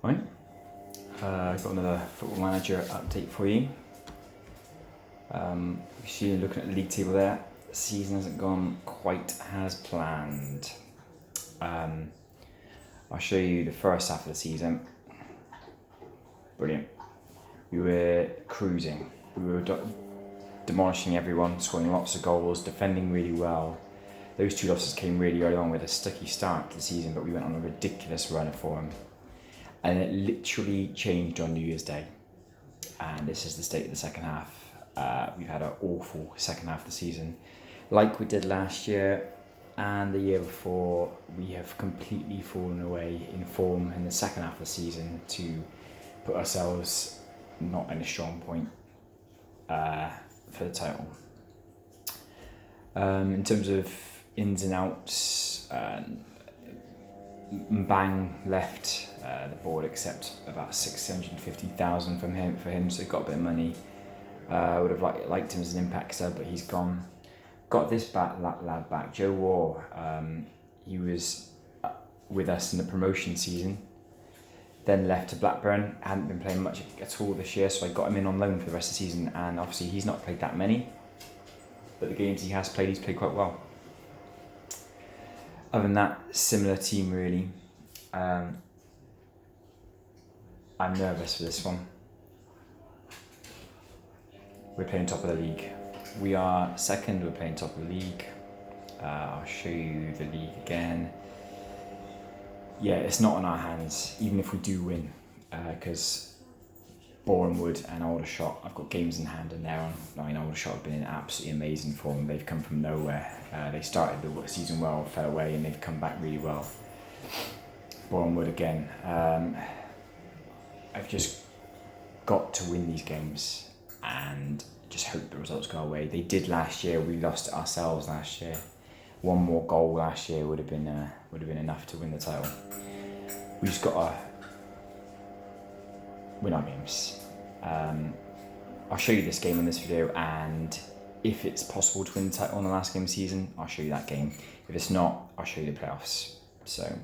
Right, I've got another Football Manager update for you. You see, looking at the league table there, the season hasn't gone quite as planned. I'll show you the first half of the season. Brilliant. We were cruising. We were demolishing everyone, scoring lots of goals, defending really well. Those 2 losses came really early on with a sticky start to the season, but we went on a ridiculous run of form. And it literally changed on New Year's Day. And this is the state of the second half. We've had an awful second half of the season. Like we did last year and the year before, we have completely fallen away in form in the second half of the season to put ourselves not in a strong point for the title. In terms of ins and outs, Mbang left the board, except about 650,000 from him for him, so he got a bit of money. Would have liked him as an impact sub, but he's gone. Got this lad back, Joe Waugh. He was with us in the promotion season, then left to Blackburn. Hadn't been playing much at all this year, so I got him in on loan for the rest of the season. And obviously he's not played that many, but the games he has played, he's played quite well. Other than that, similar team really. I'm nervous for this one. We're playing top of the league. We are second, we're playing top of the league. I'll show you the league again. Yeah, it's not in our hands, even if we do win, because Bournemouth and Aldershot, I've got games in hand and they're on. I mean, Aldershot have been in absolutely amazing form. They've come from nowhere. They started the season well, fell away, and they've come back really well. Bournemouth again. I've just got to win these games and just hope the results go away. They did last year. We lost it ourselves last year. One more goal last year would have been enough to win the title. We just got to win our games. I'll show you this game in this video, and if it's possible to win the title in the last game of the season, I'll show you that game. If it's not, I'll show you the playoffs. So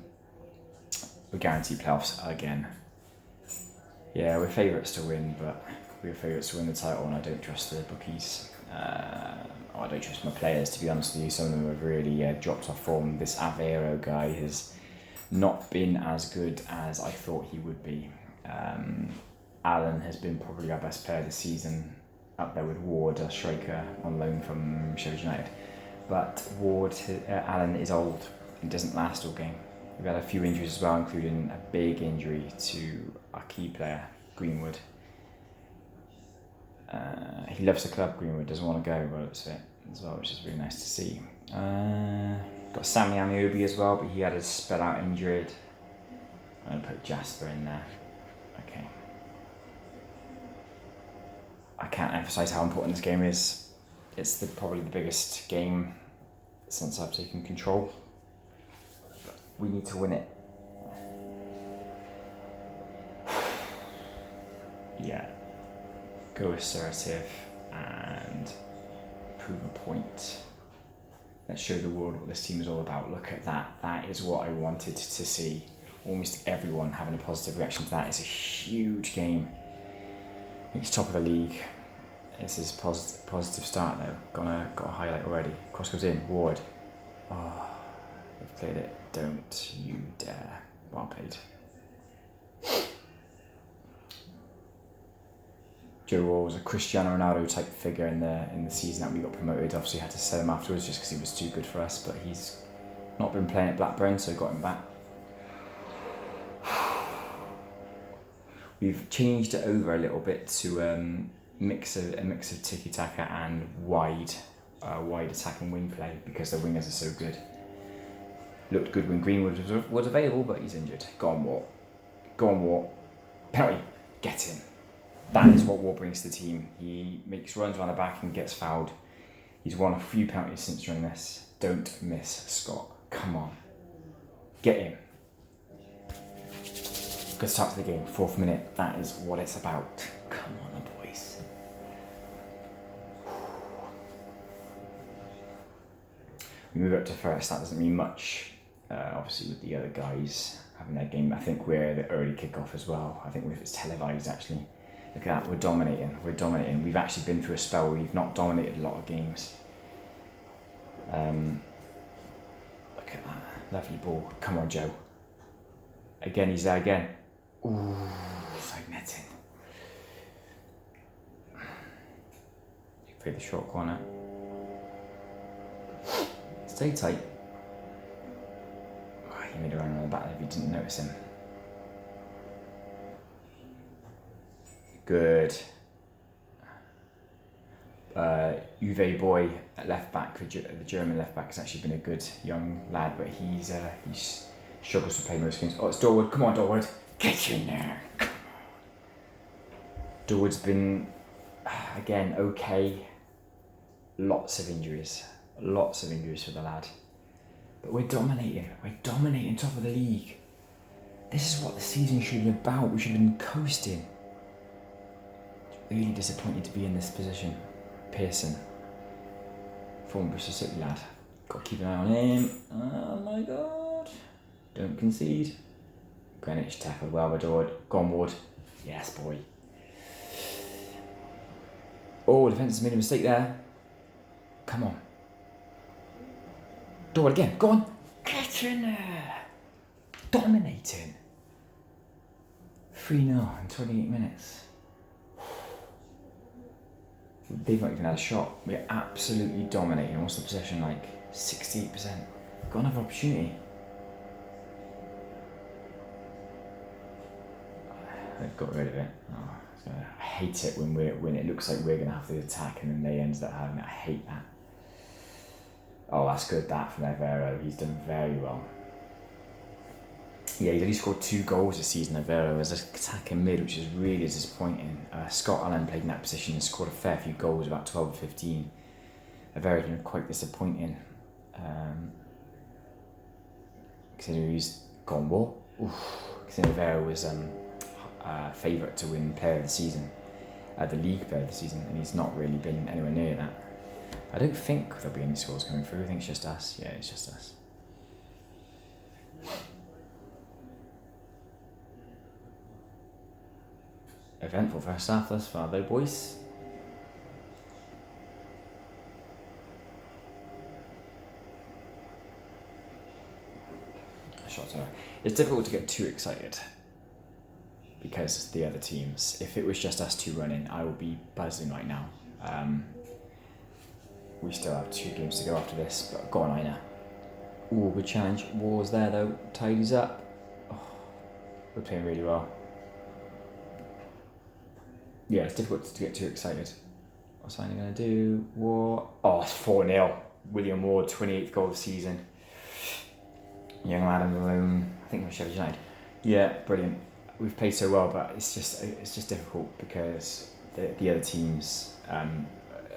we're guaranteed playoffs again. Yeah, we're favourites to win, but we're favourites to win the title, and I don't trust the bookies. I don't trust my players, to be honest with you. Some of them have really dropped off form. This Aveiro guy has not been as good as I thought he would be. Allen has been probably our best player this season, up there with Ward, a striker on loan from Sheffield United. But Allen is old and doesn't last all game. We've had a few injuries as well, including a big injury to our key player, Greenwood. He loves the club, Greenwood, doesn't want to go, but it's it as well, which is really nice to see. Got Sammy Amiobi as well, but he had his spell out injured. I'm going to put Jasper in there. Okay. I can't emphasise how important this game is. It's probably the biggest game since I've taken control. But we need to win it. Yeah. Go assertive and prove a point. Let's show the world what this team is all about. Look at that. That is what I wanted to see. Almost everyone having a positive reaction to that. It's a huge game. It's top of the league. This is positive start though. Got a highlight already. Cross goes in. Ward. Oh, they've played it. Don't you dare. Well played. Joe Waugh was a Cristiano Ronaldo type figure in the season that we got promoted. Obviously had to sell him afterwards just because he was too good for us, but he's not been playing at Blackburn, so got him back. We've changed it over a little bit to a mix of tiki-taka and wide attacking wing play, because the wingers are so good. Looked good when Greenwood was available, but he's injured. Go on, Waugh. Penalty. Get him. That is what Waugh brings to the team. He makes runs around the back and gets fouled. He's won a few penalties since joining this. Don't miss Scott. Come on. Get him. Good start to the game. 4th minute. That is what it's about. Come on, boys. We move up to first. That doesn't mean much, obviously, with the other guys. having their game. I think we're the early kickoff as well. I think it's televised actually. Look at that, we're dominating. We've actually been through a spell where we've not dominated a lot of games. Look at that, lovely ball. Come on, Joe. Again, he's there again. Ooh, side netting. You play the short corner. Stay tight. Oh, he made a run on the back if you didn't notice him. Good. Uwe Boy at left back, the German left back, has actually been a good young lad, but he's struggles to play most games. Oh, it's Dorwood. Come on, Dorwood. Get in there. Come on. Dorwood's been, again, okay. Lots of injuries for the lad. But we're dominating top of the league. This is what the season should be about. We should have been coasting. Really disappointed to be in this position. Pearson, former Bristol City lad. Got to keep an eye on him. Oh my god. Don't concede. Greenwich tackled well by Dorwood. Gone Ward. Yes, boy. Oh, defence has made a mistake there. Come on. Dorwood again. Go on. Get in there. Dominating. 3-0 in 28 minutes. They've not even had a shot. We're absolutely dominating. What's the possession like? 68%. Got another opportunity. They've got rid of it. Oh, I hate it when it looks like we're going to have the attack and then they end up having it. I hate that. Oh, that's good, that from Evero. He's done very well. Yeah, he's only scored 2 goals this season, Evero, as an attacking mid, which is really disappointing. Scott Allen played in that position and scored a fair few goals, about 12 or 15. Evero's been quite disappointing. Considering he's gone well. Considering Evero was favourite to win Player of the Season, the League Player of the Season, and he's not really been anywhere near that. I don't think there'll be any scores coming through. I think it's just us. Yeah, it's just us. Eventful first half thus far though, boys. It's difficult to get too excited because the other teams, if it was just us two running, I would be buzzing right now. We still have 2 games to go after this, but go on, Ina. Ooh, good challenge. Wars there though, tidies up. Oh, we're playing really well. Yeah, it's difficult to get too excited. What's Ina going to do? War. Oh, it's 4-0. William Ward, 28th goal of the season. Young lad on the loan. I think it was Sheffield United. Yeah, brilliant. We've played so well, but it's just difficult because the other teams,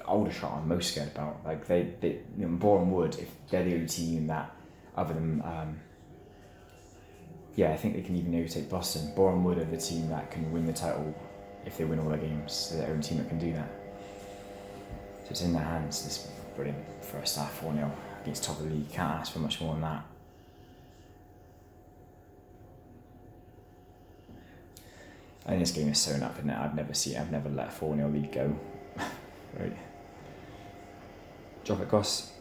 Aldershot I'm most scared about. Like Boreham Wood, if they're the only team that, other than I think they can even overtake Boston. Boreham Wood are the team that can win the title if they win all their games. They're the only team that can do that. So it's in their hands. This brilliant first half 4-0 against top of the league. Can't ask for much more than that. I think this game is sewn up, isn't it? I've never let a 4-0 lead go. Right. Drop it across.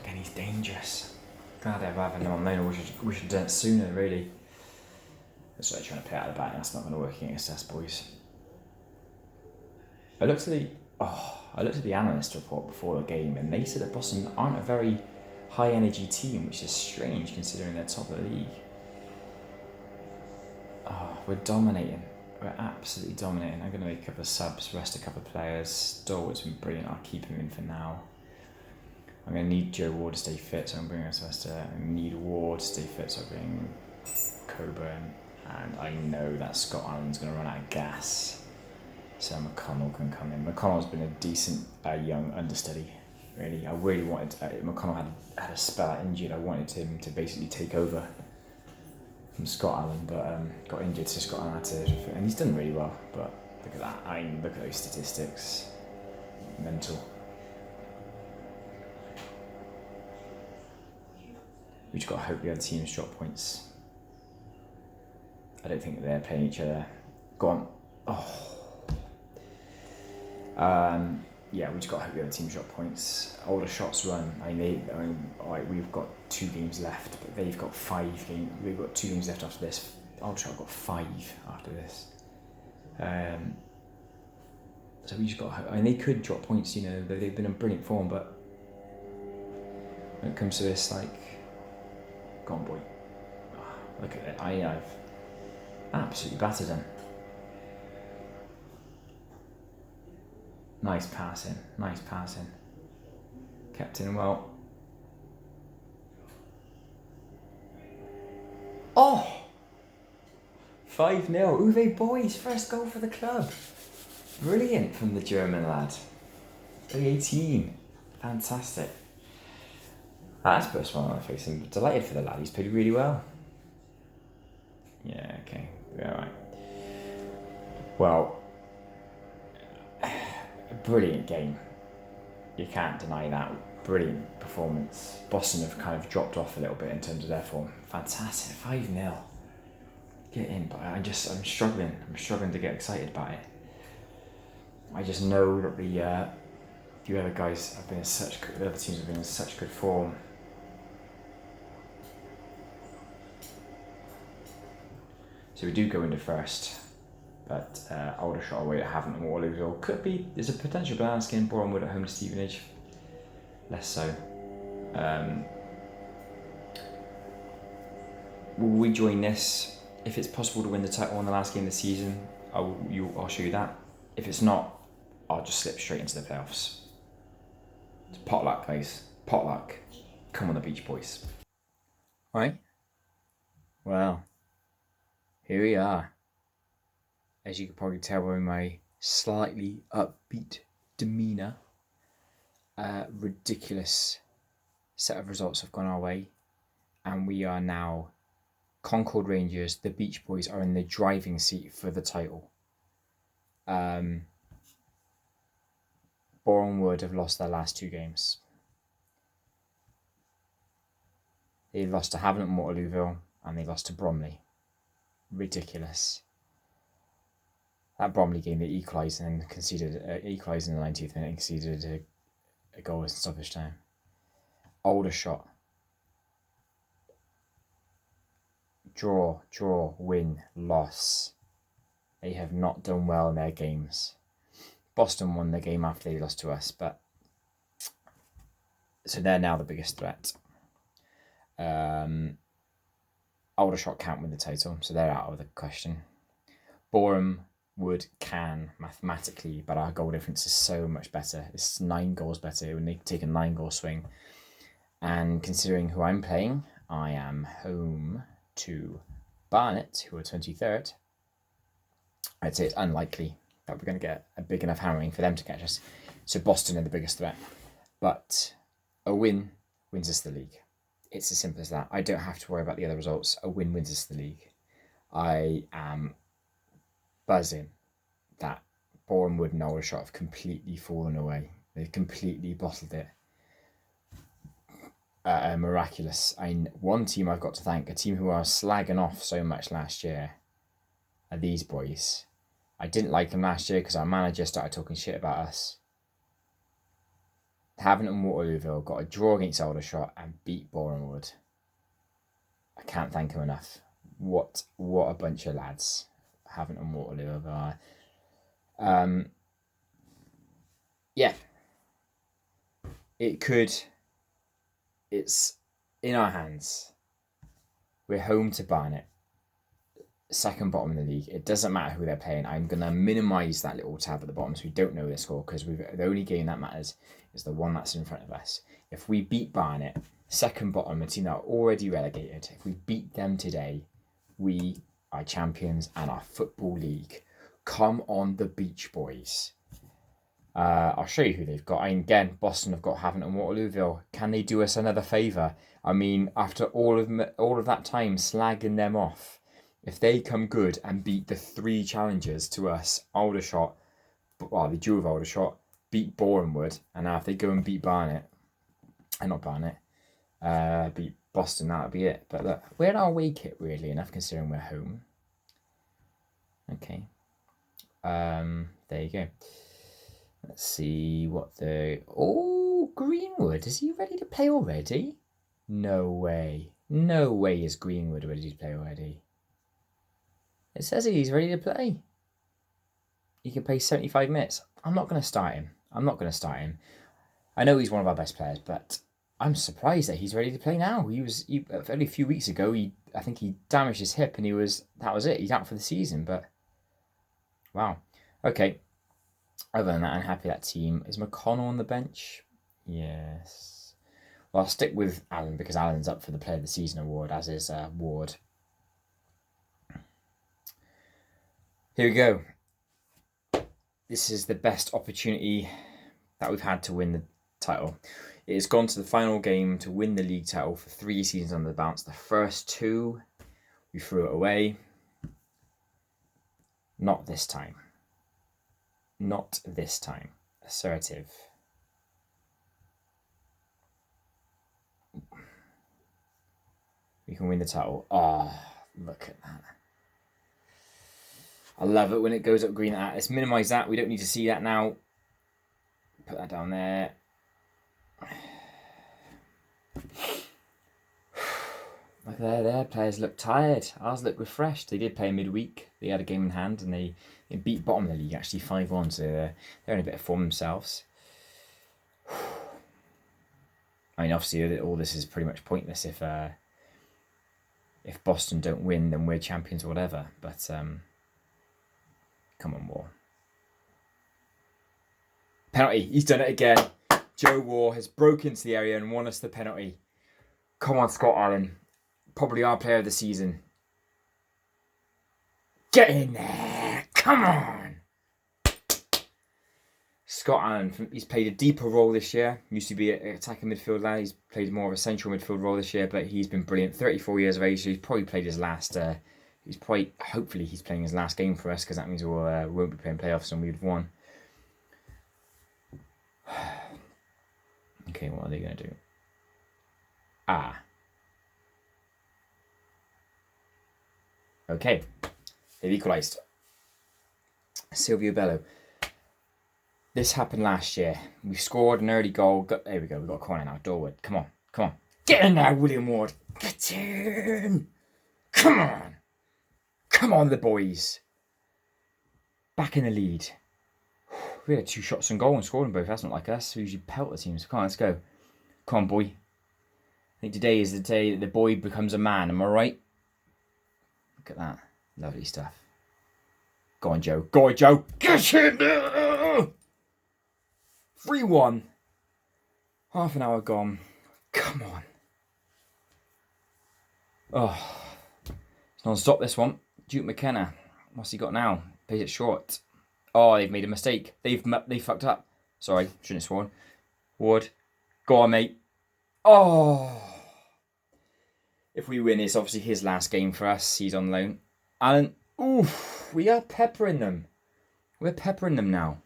Again, he's dangerous. Glad I've had him on loan. We should have done it sooner, really. That's like trying to play out of the back. That's not going to work against us, boys. I looked at the analyst report before the game, and they said that Boston aren't a very high energy team, which is strange considering they're top of the league. Oh, we're dominating. We're absolutely dominating. I'm going to make a couple of subs, rest a couple of players. Dorwood's been brilliant. I'll keep him in for now. I'm going to need Joe Ward to stay fit, so I'm bringing Sylvester. I need Ward to stay fit, so I'm bringing Coburn. And I know that Scott Allen's going to run out of gas, so McConnell can come in. McConnell's been a decent young understudy, really. I really wanted... McConnell had a spell out injured. I wanted him to basically take over from Scott Allen, but got injured, so Scott Allen had to... And he's done really well, but look at that. Look at those statistics. Mental. We've just got to hope the other teams drop points. I don't think they're playing each other. Go on. Yeah, we just got to hope the other team's got points. Aldershot's run. We've got 2 games left, but they've got 5 games. We've got 2 games left after this. Aldershot got 5 after this. So we just got to hope. They could drop points, they've been in brilliant form, but when it comes to this, go on, boy. Look at it. I've absolutely battered him. Nice passing. Kept in well. Oh! 5-0. Uwe Boy's first goal for the club. Brilliant from the German lad. 18. Fantastic. That's put a smile on my face. I'm delighted for the lad. He's played really well. Yeah, okay. Alright. Well, a brilliant game. You can't deny that. Brilliant performance. Boston have kind of dropped off a little bit in terms of their form. Fantastic. 5-0. Get in, but I'm struggling. I'm struggling to get excited about it. I just know that the other guys have been the other teams have been in such good form. So we do go into first, but Aldershot away at Havant and Waterloo there's a potential balance game. Bournemouth at home to Stevenage, less so. Will we join this? If it's possible to win the title in the last game of the season, I'll show you that. If it's not, I'll just slip straight into the playoffs. It's potluck, guys. Potluck. Come on, the Beach Boys. Right. Well, here we are. As you can probably tell by my slightly upbeat demeanour, ridiculous set of results have gone our way, and we are now Concord Rangers. The Beach Boys are in the driving seat for the title. Boreham Wood have lost their last 2 games. They lost to Havant and Waterlooville, and they lost to Bromley. Ridiculous. That Bromley game, they equalised and conceded, equalised in the 90th minute and conceded a goal in stoppage time. Aldershot. Draw, win, loss. They have not done well in their games. Boston won the game after they lost to us, but so they're now the biggest threat. Aldershot can't win the title, so they're out of the question. Boreham Wood can mathematically, but our goal difference is so much better. It's 9 goals better when they take a 9-goal swing. And considering who I'm playing, I am home to Barnet, who are 23rd. I'd say it's unlikely that we're going to get a big enough hammering for them to catch us. So Boston are the biggest threat. But a win wins us the league. It's as simple as that. I don't have to worry about the other results. A win wins us the league. I am buzzing that Boreham Wood and Aldershot have completely fallen away. They've completely bottled it. Miraculous. One team I've got to thank, a team who I was slagging off so much last year, are these boys. I didn't like them last year because our manager started talking shit about us. Havant and Waterlooville got a draw against Aldershot and beat Boreham Wood. I can't thank them enough. What a bunch of lads Havant and Waterlooville are. Yeah. It's in our hands. We're home to Barnet. Second bottom in the league. It doesn't matter who they're playing. I'm going to minimise that little tab at the bottom so we don't know their score, because the only game that matters is the one that's in front of us. If we beat Barnet, second bottom, a team that are already relegated, if we beat them today, we are champions and our football league. Come on, the Beach Boys. I'll show you who they've got. Again, Boston have got Havant and Waterlooville. Can they do us another favour? I mean, after all of that time slagging them off, if they come good and beat the 3 challengers to us, Aldershot, well, the duo of Aldershot, beat Boreham Wood, and now if they go and beat beat Boston, that'll be it. But look, we're in our away kit, weirdly enough, considering we're home. Okay. There you go. Let's see what the... Oh, Greenwood. Is he ready to play already? No way. No way is Greenwood ready to play already. It says he's ready to play. He can play 75 minutes. I'm not going to start him. I know he's one of our best players, but I'm surprised that he's ready to play now. Only a few weeks ago, I think he damaged his hip and that was it. He's out for the season, but wow. Okay. Other than that, I'm happy that team. Is McConnell on the bench? Yes. Well, I'll stick with Alan because Alan's up for the Player of the Season award, as is Ward. Here we go. This is the best opportunity that we've had to win the title. It has gone to the final game to win the league title for 3 seasons under the bounce. The first 2, we threw it away. Not this time. Not this time. Assertive. We can win the title. Oh, look at that. I love it when it goes up green like that. Let's minimise that. We don't need to see that now. Put that down there. Look there, their players look tired. Ours look refreshed. They did play midweek. They had a game in hand and they beat bottom of the league actually 5-1. So they're in a bit of form themselves. I mean, obviously all this is pretty much pointless if Boston don't win, then we're champions or whatever. But come on, War. Penalty. He's done it again. Joe War has broken into the area and won us the penalty. Come on, Scott Allen. Probably our player of the season. Get in there. Come on. Scott Allen, he's played a deeper role this year. Used to be an attacking midfielder. He's played more of a central midfield role this year, but he's been brilliant. 34 years of age, so he's probably played his last... hopefully he's playing his last game for us, because that means we won't be playing playoffs and we've won. Okay, what are they going to do? Okay, they've equalised. Silvio Bello. This happened last year. We scored an early goal. There we go. We've got a corner now. Dorwood. Come on. Get in there, William Ward. Get in. Come on, the boys. Back in the lead. We had 2 shots on goal and scored them both. That's not like us. We usually pelt the teams. Come on, let's go. Come on, boy. I think today is the day that the boy becomes a man. Am I right? Look at that. Lovely stuff. Go on, Joe. Get in there. 3-1. Half an hour gone. Come on. Oh. It's non-stop, this one. Duke McKenna. What's he got now? Plays it short. Oh, they've made a mistake. They fucked up. Sorry, shouldn't have sworn. Ward. Go on, mate. Oh. If we win, it's obviously his last game for us. He's on loan. Alan. Oof. We are peppering them. We're peppering them now.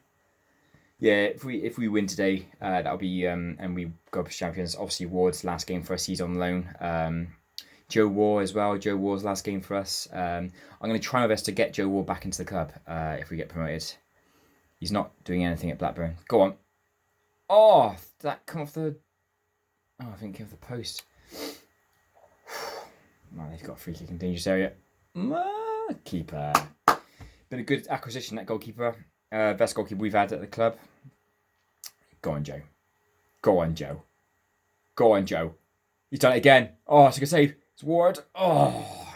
Yeah, if we win today, that'll be and we go up as champions. Obviously, Ward's last game for us. He's on loan. Joe War as well. Joe War's last game for us. I'm going to try my best to get Joe War back into the club if we get promoted. He's not doing anything at Blackburn. Go on. Oh, that come off the... Oh, I think it came off the post. Man, they've got a free kick in dangerous area. Keeper. Been a good acquisition, that goalkeeper. Best goalkeeper we've had at the club. Go on, Joe. Go on, Joe. He's done it again. Oh, it's a good save. It's Ward. Oh.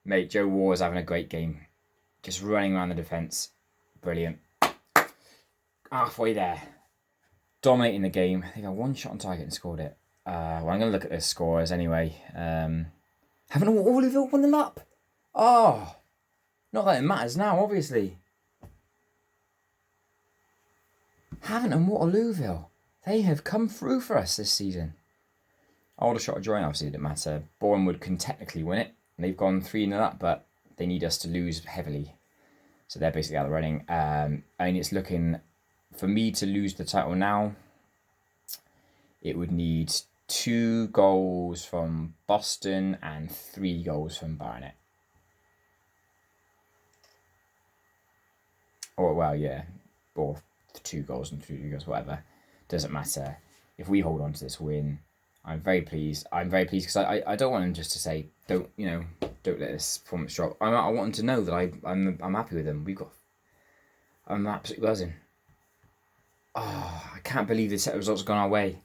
Mate, Joe Ward's having a great game. Just running around the defence. Brilliant. Halfway there. Dominating the game. I think I 1 shot on target and scored it. Well, I'm going to look at the scores anyway. Haven't all of them won them up? Oh. Not that it matters now, obviously. Haven't and Waterlooville. They have come through for us this season. I would have shot a drawing, obviously it didn't matter. Bournemouth can technically win it. They've gone 3-0 up, but they need us to lose heavily. So they're basically out of the running. I mean, it's looking... For me to lose the title now, it would need 2 goals from Boston and 3 goals from Barnet. Or, well, yeah, or 2 goals and 3 goals, whatever. Doesn't matter. If we hold on to this win, I'm very pleased. I'm very pleased because I don't want him just to say, don't let this performance drop. I want him to know that I'm happy with him. I'm absolutely buzzing. Oh, I can't believe the set of results have gone our way.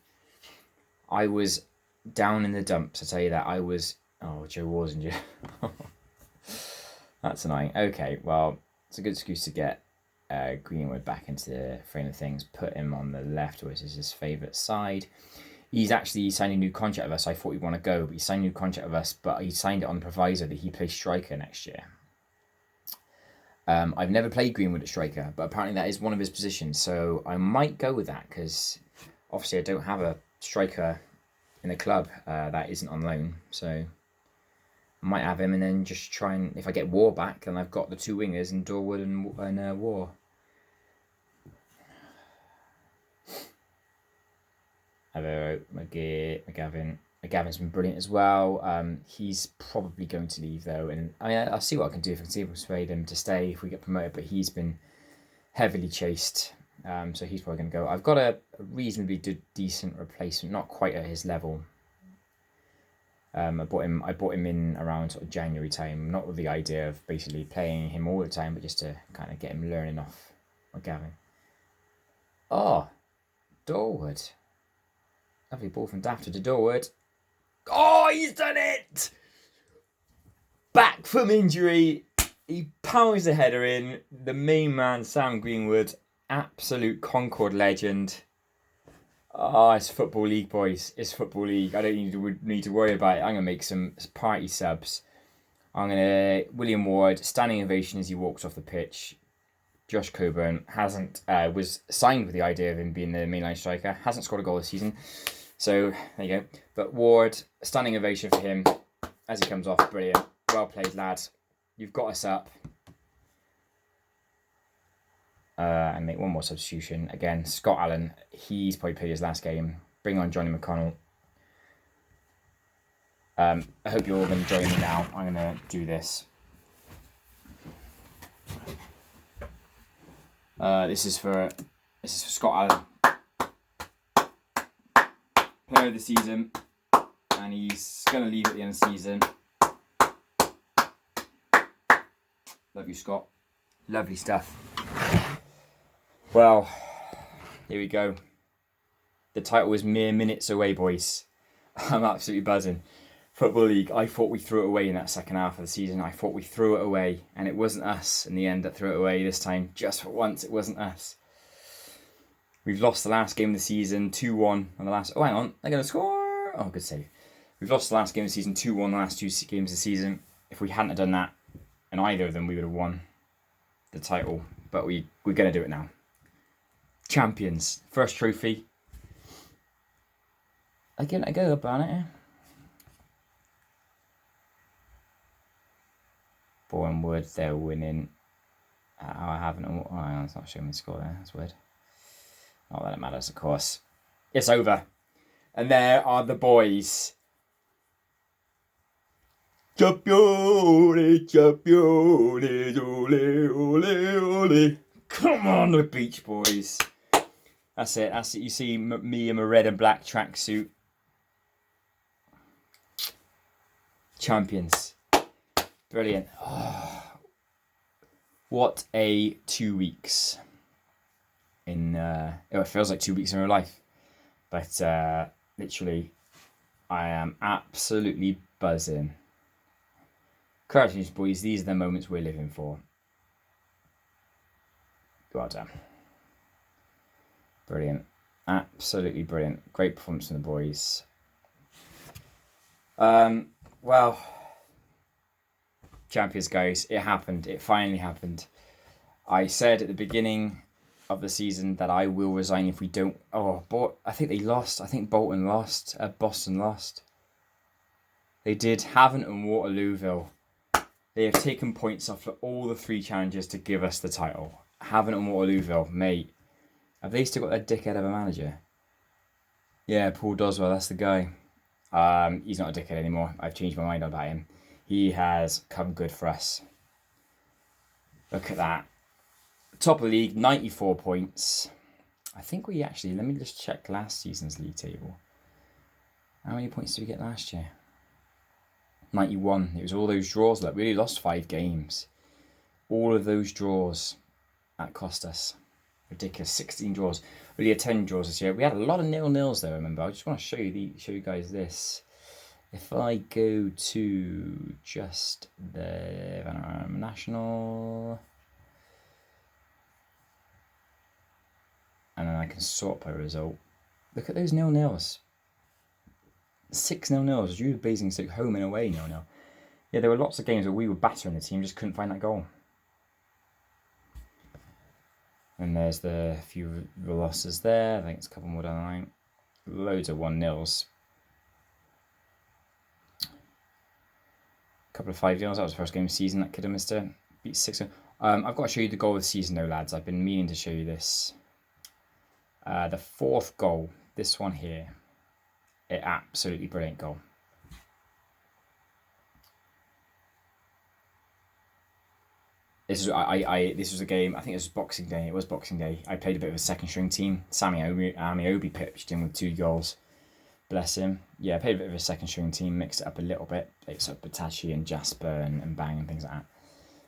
I was down in the dumps, I tell you that. Joe Ward's injured. That's annoying. Okay, well, it's a good excuse to get Greenwood back into the frame of things. Put him on the left, which is his favourite side. He's actually signed a new contract with us. I thought he'd want to go, but he signed a new contract with us, but he signed it on the proviso that he plays striker next year. I've never played Greenwood at striker, but apparently that is one of his positions, so I might go with that, because obviously I don't have a striker in the club that isn't on loan, so I might have him, and then just try and, if I get War back, then I've got the 2 wingers in Dorwood and War. McGavin's been brilliant as well. He's probably going to leave though, and I mean, I'll see what I can do if I can see if I can persuade him to stay if we get promoted. But he's been heavily chased, so he's probably going to go. I've got a reasonably decent replacement, not quite at his level. I bought him in around sort of January time, not with the idea of basically playing him all the time, but just to kind of get him learning off McGavin. Oh, Dorwood. Lovely ball from Dafter to Dorwood. Oh, he's done it! Back from injury. He pounds the header in. The main man, Sam Greenwood, absolute Concord legend. Oh, it's Football League, boys. It's Football League. I don't need to worry about it. I'm going to make some party subs. William Ward, standing ovation as he walks off the pitch. Josh Coburn was signed with the idea of him being the mainline striker. Hasn't scored a goal this season. So, there you go. But Ward, standing ovation for him as he comes off. Brilliant. Well played, lad. You've got us up. And make one more substitution. Again, Scott Allen. He's probably played his last game. Bring on Johnny McConnell. I hope you're all going to join me now. I'm going to do this. This is for Scott Allen, player of the season, and he's gonna leave at the end of the season. Love you, Scott. Lovely stuff. Well, here we go. The title is mere minutes away, boys. I'm absolutely buzzing. Football League, I thought we threw it away in that second half of the season. I thought we threw it away, and it wasn't us in the end that threw it away this time. Just for once, it wasn't us. We've lost the last game of the season, 2-1 on the last... Oh, hang on, they're going to score! Oh, good save. We've lost the last game of the season, 2-1 the last 2 games of the season. If we hadn't have done that, in either of them, we would have won the title. But we're going to do it now. Champions. First trophy. I go about it. Bournemouth, they're winning. I haven't. Oh, hang on, it's not showing me the score there. That's weird. Not that it matters, of course. It's over. And there are the boys. Champione, champione, ole, ole, ole. Come on, the Beach Boys. That's it. You see me in my red and black tracksuit. Champions. Brilliant. Oh, what a 2 weeks. It feels like 2 weeks in real life. But literally, I am absolutely buzzing. Congratulations, boys. These are the moments we're living for. Well done. Brilliant. Absolutely brilliant. Great performance from the boys. Well, champions, guys. It happened. It finally happened. I said at the beginning of the season that I will resign if we don't... I think they lost. I think Bolton lost. Boston lost. They did. Havant and Waterlooville. They have taken points off for all the 3 challenges to give us the title. Havant and Waterlooville, mate. Have they still got their dickhead of a manager? Yeah, Paul Doswell, that's the guy. He's not a dickhead anymore. I've changed my mind about him. He has come good for us. Look at that. Top of the league, 94 points. I think we actually, let me just check last season's league table. How many points did we get last year? 91. It was all those draws. Look, we only lost 5 games. All of those draws, that cost us. Ridiculous. 16 draws. We had 10 draws this year. We had a lot of 0-0s though, remember. I just want to show you guys this. If I go to just the national, and then I can sort by result. Look at those 0-0s. 6 0-0s. Jude Basingstoke home and away 0-0. Yeah, there were lots of games where we were battering the team, just couldn't find that goal. And there's the few losses there. I think it's a couple more down the line. Loads of 1-0s. Couple of 5-0s. That was the first game of the season that could have missed it. Beat 6. I've got to show you the goal of the season though, lads. I've been meaning to show you this. The 4th goal. This one here. An absolutely brilliant goal. This is this was a game. I think it was Boxing Day. It was Boxing Day. I played a bit of a second string team. Sammy Obi pitched in with 2 goals. Bless him. Yeah, I played a bit of a second string team. Mixed it up a little bit. It's up Batashi and Jasper and Bang and things like that.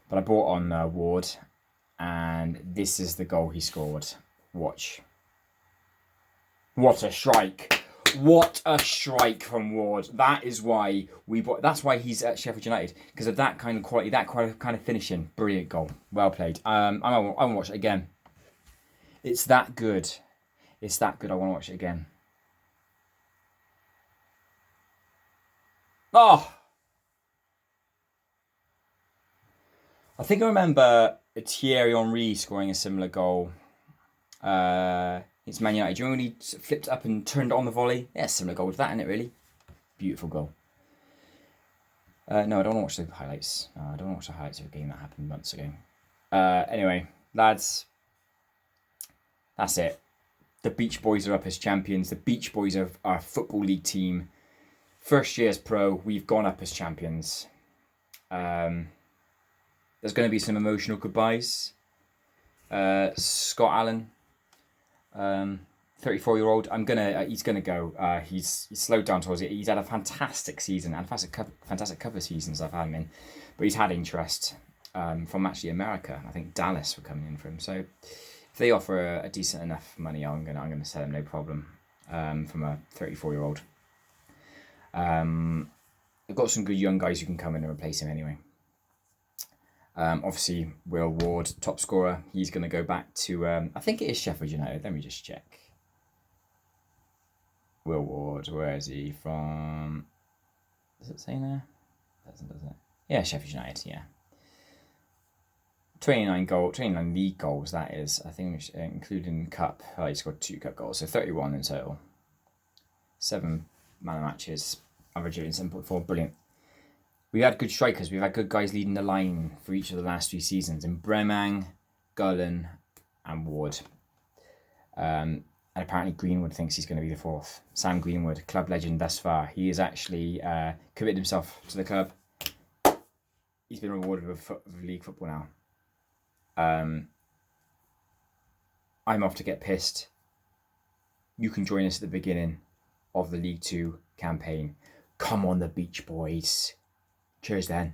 But I brought on Ward, and this is the goal he scored. Watch. What a strike! What a strike from Ward. That is why we bought. That's why he's at Sheffield United, because of that kind of quality, that kind of finishing. Brilliant goal. Well played. I want to watch it again. It's that good. It's that good. I want to watch it again. Oh! I think I remember Thierry Henry scoring a similar goal. It's Man United. Do you remember when he flipped up and turned on the volley? Yeah, similar goal to that, isn't it, really? Beautiful goal. No, I don't want to watch the highlights. No, I don't want to watch the highlights of a game that happened months ago. Anyway, lads, that's it. The Beach Boys are up as champions. The Beach Boys are our Football League team. First year as pro, we've gone up as champions. There's going to be some emotional goodbyes. Scott Allen, 34-year-old. He's gonna go. He's slowed down towards it. He's had a fantastic season and fantastic couple of seasons I've had him in, but he's had interest from actually America. I think Dallas were coming in for him. So if they offer a decent enough money, I'm gonna sell him no problem. From a 34-year-old. They've got some good young guys who can come in and replace him anyway. Obviously, Will Ward, top scorer. He's going to go back to, I think it is Sheffield United. Let me just check. Will Ward, where is he from? Does it say there? Does it? Yeah, Sheffield United, yeah. 29 league goals, that is. I think, including cup. Oh, he scored 2 cup goals, so 31 in total. 7 man of matches, averaging 7.4. Brilliant. We've had good strikers. We've had good guys leading the line for each of the last 3 seasons. In Bremang, Gullen, and Ward. And apparently Greenwood thinks he's going to be the 4th. Sam Greenwood, club legend thus far. He has actually committed himself to the club. He's been rewarded with league football now. I'm off to get pissed. You can join us at the beginning of the League 2 campaign. Come on, the Beach Boys. Cheers then.